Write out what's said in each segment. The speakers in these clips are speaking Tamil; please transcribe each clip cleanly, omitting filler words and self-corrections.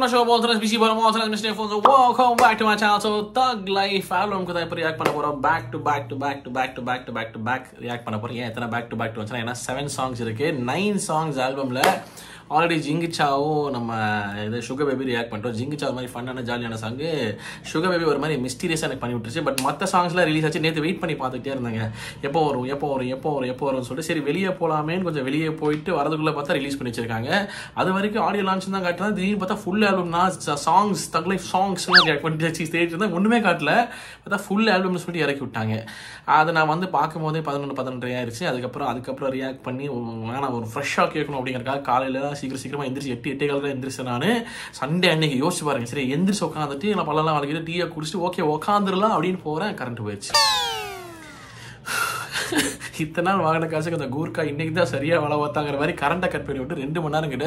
my show about busy but I'm also Mr. Phones. Welcome back to my channel. So Thug Life album को तो react பண்ண போறோம் back to back react பண்ண போறோம். ஏன் எத்தனை back to back வந்துச்சுனா ஏன்னா 7 songs இருக்கு 9 songs albumல ஆல்ரெடி ஜிங்கிச்சாவும் நம்ம இது சுகர் பேபி ரியாக்ட் பண்ணிட்டோம். ஜிங்கிச்சா ஒரு மாதிரி ஃபன்னான ஜாலியான சாங்கு, சுகர் பேபி ஒரு மாதிரி மிஸ்டீரியஸாக எனக்கு பண்ணி விட்டுருச்சு. பட் மற்ற சாங்ஸ்லாம் ரிலீஸ் ஆச்சு. நேற்று வெயிட் பண்ணி பார்த்துக்கிட்டே இருந்தாங்க எப்போ வரும்னு சொல்லிட்டு சரி வெளியே போகலாமேன்னு கொஞ்சம் வெளியே போயிட்டு வரதுக்குள்ளே பார்த்தா ரிலீஸ் பண்ணி வச்சிருக்காங்க. அது வரைக்கும் ஆடியோ லான்ச் தான் காட்டுறாங்க. திடீர்னு பார்த்தா ஃபுல் ஆல்பம்னா சாங்ஸ் தக் லைஃப் சாங்ஸ்லாம் ரியாக்ட் பண்ணி ஸ்டேஜ் இருந்தால் ஒன்றுமே காட்டல. பார்த்தா ஃபுல் ஆல்பம்னு சொல்லிட்டு இறக்கி விட்டாங்க. அதை நான் வந்து பார்க்கும்போதே 11 ஆயிடுச்சு. அதுக்கப்புறம் ரியாக்ட் பண்ணி நான் ஒரு ஃப்ரெஷ்ஷாக கேட்கணும் அப்படிங்கிறக்காக காலையில் சீக்கிரமா எந்திரிச்சு 8 எந்திரிச்சு நான் சண்டே அன்னைக்கு யோசிச்சு பாருங்க. சரி எந்திரிச்சு உட்காந்துட்டு நான் பல்லெல்லாம் வளர்க்கிட்டு டீயை குடிச்சிட்டு ஓகே உட்காந்துடலாம் அப்படின்னு போறேன். கரண்ட் போயிடுச்சு. இத்தனை நாள் வாங்கின காசுக்கு அந்த கூர்க்கா இன்னைக்கு தான் சரியா வள பார்த்தாங்கிற மாதிரி கரண்ட்டை கட் பண்ணி விட்டு 2 மணி நேரம் கிட்ட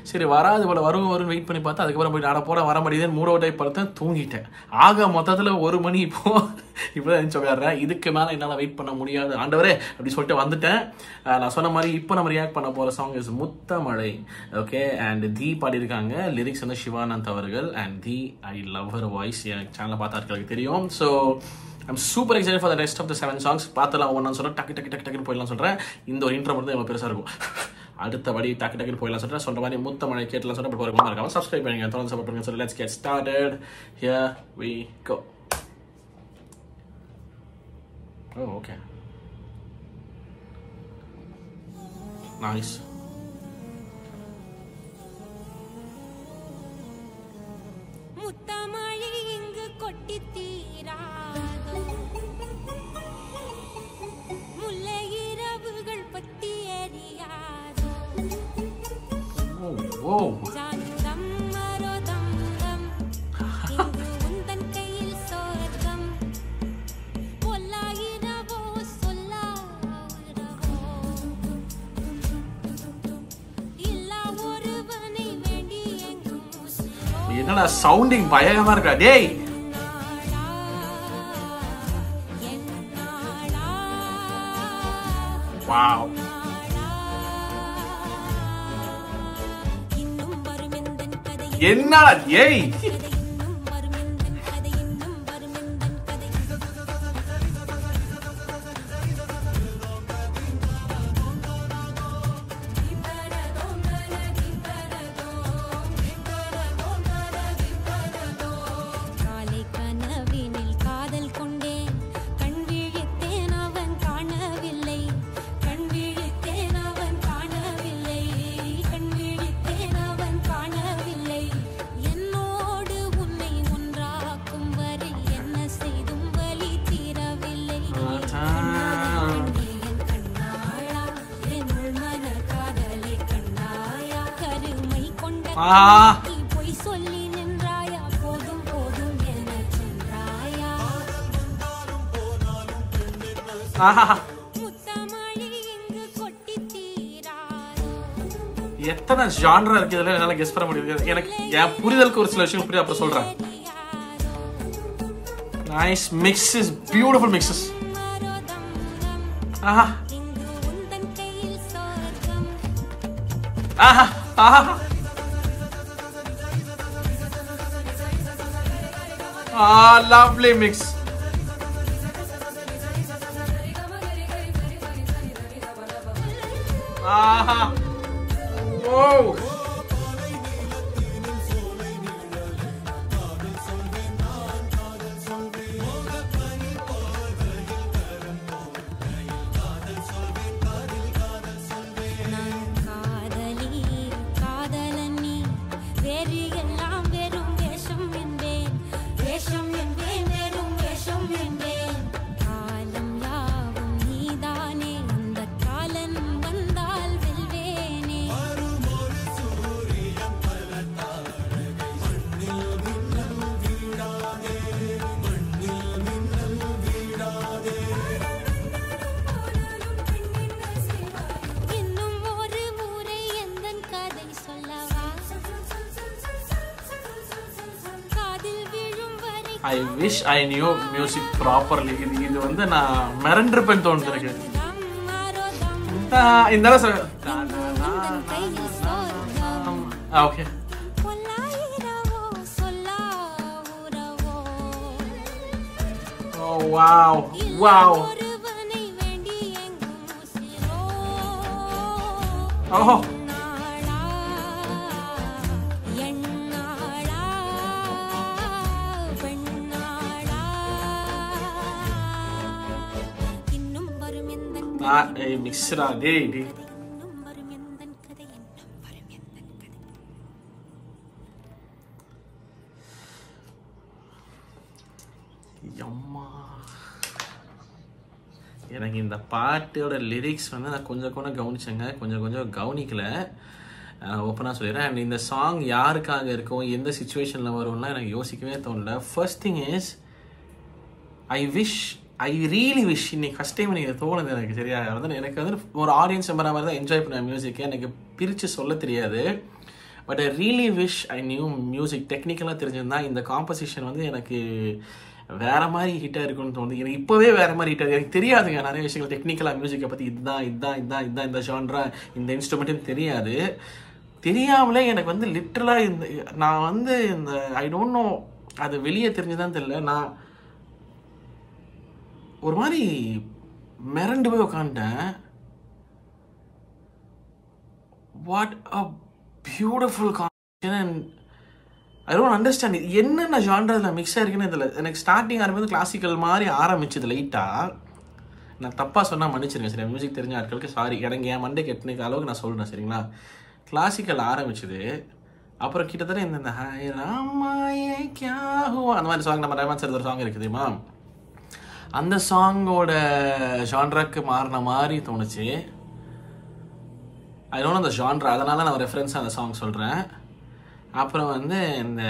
சரி வராது போல வரும்னு வெயிட் பண்ணி பார்த்தா அதுக்கப்புறம் போய் நான் போட வர முடியுதுன்னு மூட் அவுட் ஆகி பார்த்தேன். தூங்கிட்டேன். ஆக மொத்தத்தில் 1 மணி இப்போதான் சொல்லிடுறேன். இதுக்கு மேலே என்னால் வெயிட் பண்ண முடியாது ஆண்டவரே அப்படி சொல்லிட்டு வந்துட்டேன். நான் சொன்ன மாதிரி இப்போ நம்ம ரியாக்ட் பண்ண போகிற song is Muthamazhai. Okay and the பாடியிருக்காங்க. லிரிக்ஸ் வந்து சிவானந்த் அவர்கள். And the I love her voice எனக்கு சேனலை பார்த்தாருக்கு தெரியும். So I'm super excited for the rest of the 7 songs. பார்த்தலாம் ஒன்றான்னு சொல்கிறேன். டக்கு போயிடலாம் சொல்கிறேன். இந்த ஒரு இன்ட்ரோ மட்டும் தான் பெருசாக இருக்கும். அடுத்தபடி டக்கு போயிடலாம் சொல்கிறேன். சொல்கிற மாதிரி முத்தமழை கேட்டலாம் சொல்கிறேன். பட் ஒரு மறக்காம சப்ஸ்கிரைப் பண்ணுங்க, தொடர்ந்து சப்போர்ட் பண்ணுங்க. So let's get started. Here we go. Oh, okay. Nice. முத்தமழை இங்கு கொட்டி தீராதோ, முல்லை இரவுகள் பத்தி எரியாதோ. ஜானுதம் மரோதம் இங்கு உந்தன் கையில் சொர்க்கம். பொல்லாயிரவோ சொல்லாயிரவோ இல்லா ஒருவனை வேண்டி எங்கும் என்னடா சவுண்டிங் பயங்கரமா இருக்கா டேய். வாவ் என்னடா ஏய் போய் சொல்லி நின்றாயா போதும் என சென்றாயா. முத்தமழை இங்கு கொட்டி தீராதோ. எத்தனை ஜான்ரா இருக்கு இதுல என்னால கெஸ் பண்ண முடியாது. எனக்கு என் புரிதலுக்கு ஒரு சில விஷயம் புரியுது. அப்புறம் சொல்றேன். Nice mixes, beautiful mixes. ஆஹா உந்தன் கையில் சொர்க்கம். ஆஹா ஆஹா lovely mix. Aha. Whoa. I wish I knew music properly. இது வந்து நான் மறந்துருப்பேன்னு தோணுது எனக்கு. இந்த ஓகே வாவ் வாவ். ஒருவனை வேண்டி எங்கும் உசிரோ ஓஹோ நாளா எண்ணாளா பெண்ணாளா இன்னும் வரும் எந்தன் மிக்ஸ்டா டேய் டேய். இன்னும் வரும் எந்தன் கதை இன்னும் வரும் எந்தன் கதை. அம்மா எனக்கு இந்த பாட்டோட லிரிக்ஸ் வந்து நான் கொஞ்சம் கவனிச்சேங்க, கொஞ்சம் கவனிக்கல. ஓப்பனாக சொல்லிடுறேன். அண்ட் இந்த சாங் யாருக்காக இருக்கும், எந்த சுச்சுவேஷனில் வரும்லாம் எனக்கு யோசிக்கவே தோணல. First thing is I really wish இன்னைக்கு ஃபஸ்ட் டைம் எனக்கு தோணுது எனக்கு. சரியா வந்து எனக்கு வந்து ஒரு ஆடியன்ஸ் மெம்பராக மாதிரி தான் என்ஜாய் பண்ண மியூசிக்கை எனக்கு பிரித்து சொல்ல தெரியாது. But I really wish I knew music டெக்னிக்கலாக தெரிஞ்சிருந்தா இந்த காம்போசிஷன் வந்து எனக்கு வேற மாதிரி ஹிட்டாக இருக்குன்னு தோணுது. எனக்கு இப்போவே வேற மாதிரி ஹிட்டாக எனக்கு தெரியாதுங்க நிறைய விஷயங்கள் டெக்னிக்கலாக மியூசிக்கை பற்றி. இதுதான் இந்த ஜான்ரா இந்த இன்ஸ்ட்ருமெண்ட்டுன்னு தெரியாது. தெரியாமலே எனக்கு வந்து லிட்டரலாக நான் வந்து இந்த ஐ டோன்ட் நோ அது வெளியே தெரிஞ்சுதான் தெரியல, நான் ஒரு மாதிரி மிரண்டு போய் உட்காந்துட்டேன். What a beautiful combination. And I don't understand இது என்னென்ன ஜான்ரா மிக்ஸ் ஆயிருக்குன்னு இதில். எனக்கு ஸ்டார்டிங் ஆரம்பிச்சு கிளாசிக்கல் மாதிரி ஆரம்பிச்சது லைட்டாக. நான் தப்பாக சொன்னால் மன்னிச்சிருங்க சரியா, மியூசிக் தெரிஞ்ச ஆட்களுக்கு சாரி. எனக்கு என் மண்டே கெட்டின அளவுக்கு நான் சொல்கிறேன் சரிங்களா. கிளாசிக்கல் ஆரம்பிச்சது, அப்புறம் கிட்டத்தட்ட இந்த ஹாய் ராமாயே கியா ஹுவா அந்த மாதிரி சாங், நம்ம ரஹ்மான் சார் ஒரு சாங் இருக்குது தெரியுமா, அந்த சாங்கோட ஜான்ராக்கு மாறின மாதிரி தோணுச்சு. ஐ டோன்ட் நோ அந்த ஜான்ரா, அதனால நான் ரெஃபரன்ஸாக அந்த சாங் சொல்கிறேன். அப்புறம் வந்து இந்த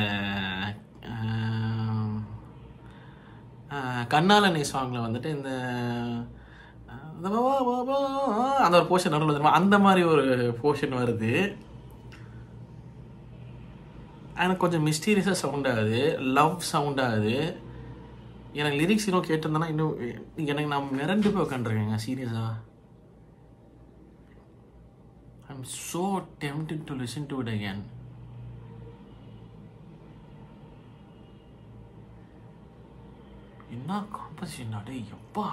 கண்ணாலனை சாங்கில் வந்துட்டு இந்த அந்த ஒரு போர்ஷன் நடுவில் வந்துருமா, அந்த மாதிரி ஒரு போர்ஷன் வருது. எனக்கு கொஞ்சம் மிஸ்டீரியஸாக சவுண்ட் ஆகுது, லவ் சவுண்ட் ஆகுது. எனக்கு லிரிக்ஸ் இன்னும் கேட்டிருந்தேன்னா இன்னும் எனக்கு நான் மிரண்டு போய் உட்காந்துருக்கேங்க சீரியஸாக. I am so tempted to listen to it again. என்ன காம்போசிஷன் அடே எப்பா.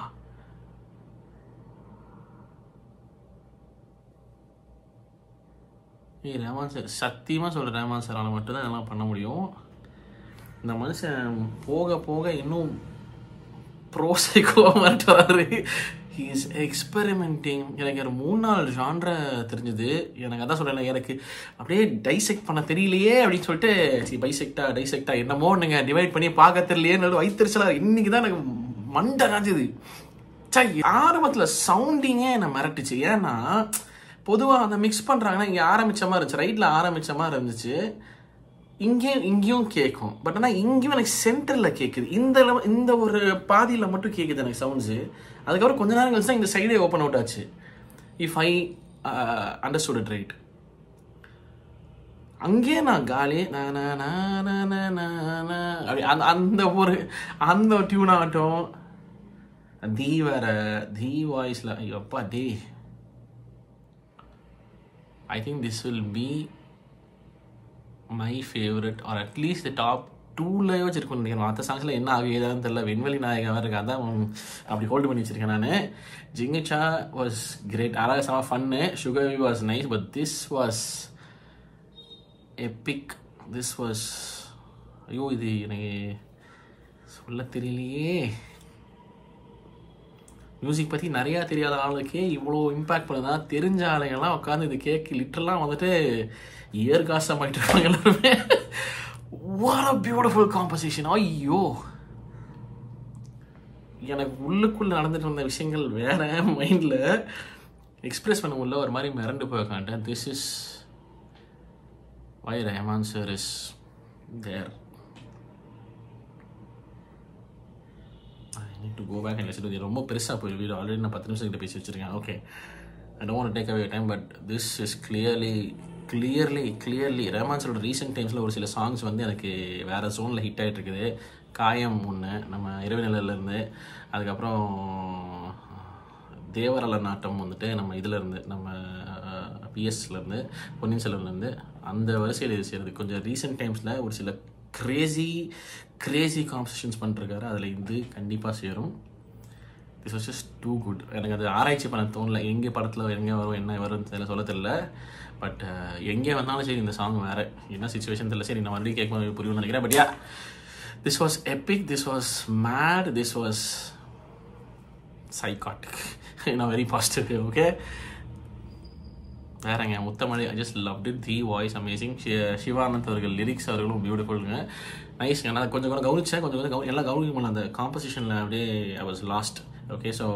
ரஹ்மான் சார் சத்தியமாக சொல்கிறேன், ரஹ்மான் சாரால் மட்டும்தான் இதெல்லாம் பண்ண முடியும். இந்த மனுஷன் போக போக இன்னும் ப்ரோசைக்கோவாக மாறிட்டு வராரு. He is experimenting. எனக்கு ஒரு 3-4 ஜான்ரா தெரிஞ்சுது. எனக்கு அதான் சொல்கிறேன், எனக்கு அப்படியே டைசெக்ட் பண்ண தெரியலையே அப்படின்னு சொல்லிட்டு டைசெக்டா என்னமோ நீங்கள் டிவைட் பண்ணி பார்க்க தெரியலையே வைத்திருச்சலாம். இன்னைக்கு தான் எனக்கு மண்டை காஞ்சுது. ஆரம்பத்தில் சவுண்டிங்கே என்னை மிரட்டுச்சு. ஏன்னா பொதுவாக அந்த மிக்ஸ் பண்ணுறாங்கன்னா இங்கே ஆரம்பித்த மாதிரி இருந்துச்சு, ரைட்டில் ஆரம்பித்த மாதிரி இருந்துச்சு, இங்கேயும் கேட்கும். பட் ஆனால் இங்கேயும் எனக்கு சென்டரில் கேட்குது. இந்த ஒரு பாதியில் மட்டும் கேட்குது எனக்கு சவுண்ட்ஸு. அதுக்கப்புறம் கொஞ்ச நேரம் கழிச்சு தான் இந்த சைடே ஓப்பன் அவுட் ஆச்சு. If I understood it right. அங்கேயே நான் காலி அந்த டியூன் ஆகட்டும், தீ வேற தீ வாய்ஸில் ஐயோப்பா டே. I think this will be my favorite, or at least the top 2 வச்சிருக்கேன் நினைக்கிறேன். மற்ற சாங்ஸில் என்ன ஆகும் ஏதாவது தெரியல. வெண்வெளி நாயகமாக இருக்கு, அதான் அப்படி ஹோல்டு பண்ணி வச்சிருக்கேன் நான். ஜிங்கிச்சா வாஸ் கிரேட், அழகாக செம fun. Sugar was nice, but this was epic. This was ஐயோ இது எனக்கு சொல்ல தெரியலையே. மியூசிக் பற்றி நிறையா தெரியாத ஆளுக்கே இவ்வளோ இம்பேக்ட் பண்ணுதா. தெரிஞ்ச ஆளுங்கெல்லாம் உட்காந்து இது கேட்க லிட்டரலாக வந்துட்டு ஏர்காசம் ஆகிட்டு இருக்காங்க எல்லாருமே. What a beautiful composition. ஐயோ எனக்கு உள்ளுக்குள்ளே நடந்துட்டு இருந்த விஷயங்கள் வேற, மைண்டில் எக்ஸ்பிரஸ் பண்ண முடியல, ஒரு மாதிரி மிரண்டு போய் உட்காந்துட்டேன். This is why Rahman sir is there. to go back and listen to it. ரொம்ப பெருசாக போய் வீடியோ ஆல்ரெடி நான் 10 நிமிஷம் கிட்ட பேசி வச்சுருக்கேன். Okay, I don't want to take away time, but this is clearly Rahman சாரோட ரீசெண்ட் டைம்ஸில் ஒரு சில சாங்ஸ் வந்து எனக்கு வேறு ஜோனில் ஹிட் ஆகிட்டு இருக்குது. காயம் ஒன்று நம்ம இரவினிலேருந்து, அதுக்கப்புறம் தேவரல நாட்டம் வந்துட்டு நம்ம இதிலேருந்து நம்ம பிஎஸ்லேருந்து பொன்னியின் செல்வன்லேருந்து அந்த வரிசையில் இது செய்கிறது. கொஞ்சம் ரீசெண்ட் டைம்ஸில் ஒரு சில கிரேசி காம்பசிஷன்ஸ் பண்ணிருக்காரு. அதில் இது கண்டிப்பாக சேரும். This was just too good. எனக்கு அது ஆராய்ச்சி பண்ண தோணல, எங்கே படத்தில் எங்கே வரும் என்ன வரும்னு தெரியல, சொல்ல தெரியல. பட் எங்கே வந்தாலும் சரி இந்த சாங் வேறு என்ன சுச்சுவேஷன் தெரியல. சரி நான் மறுபடியும் கேட்கும்போது புரியும்னு நினைக்கிறேன். But yeah, this was epic, this was mad, this was psychotic in a very positive way. Okay, வேறங்க Muthamazhai, I just loved it. The voice amazing. Sivanand அவர்கள் லிரிக்ஸ் அவர்களும் பியூட்டிஃபுல்லுங்க. நைஸ்ங்க. நான் கொஞ்சம் கவனிச்சேன், கொஞ்சம் எல்லாம் கவனிக்க முடியல. அந்த காம்போசிஷனில் அப்படியே I was lost. Okay, so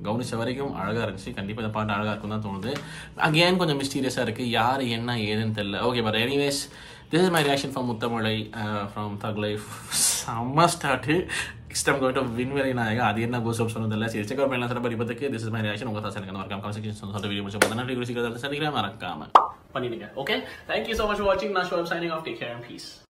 கவனிச்ச வரைக்கும் அழகாக இருந்துச்சு. கண்டிப்பாக இந்த பாட்டு அழகாக இருக்கும் தான் தோணுது. அகேன் கொஞ்சம் மிஸ்டீரியஸாக இருக்குது, யார் என்ன ஏதுன்னு தெரியல. Okay, but anyways this is my reaction from Muthamazhai from Thug Life. செம்ம start. Next time going to Vinveli Nayaga. அது என்ன கோஸ்ட் சொன்னது இல்லை. சரி, செக் அவுட் பண்ணலாம் சார். இப்போதைக்கு திஸ் இஸ் மை ரியாக்ஷன். உங்கள் தான் சார் எனக்கு மறக்காம கமெண்ட் செக்ஷன் வீடியோ முடிச்சு பார்த்தா நன்றி குறிச்சிக்கிறத சந்திக்கிறேன். மறக்காம பண்ணிடுங்க. Okay, thank you so much for வாட்சிங். நான் so signing off. Take care and piece.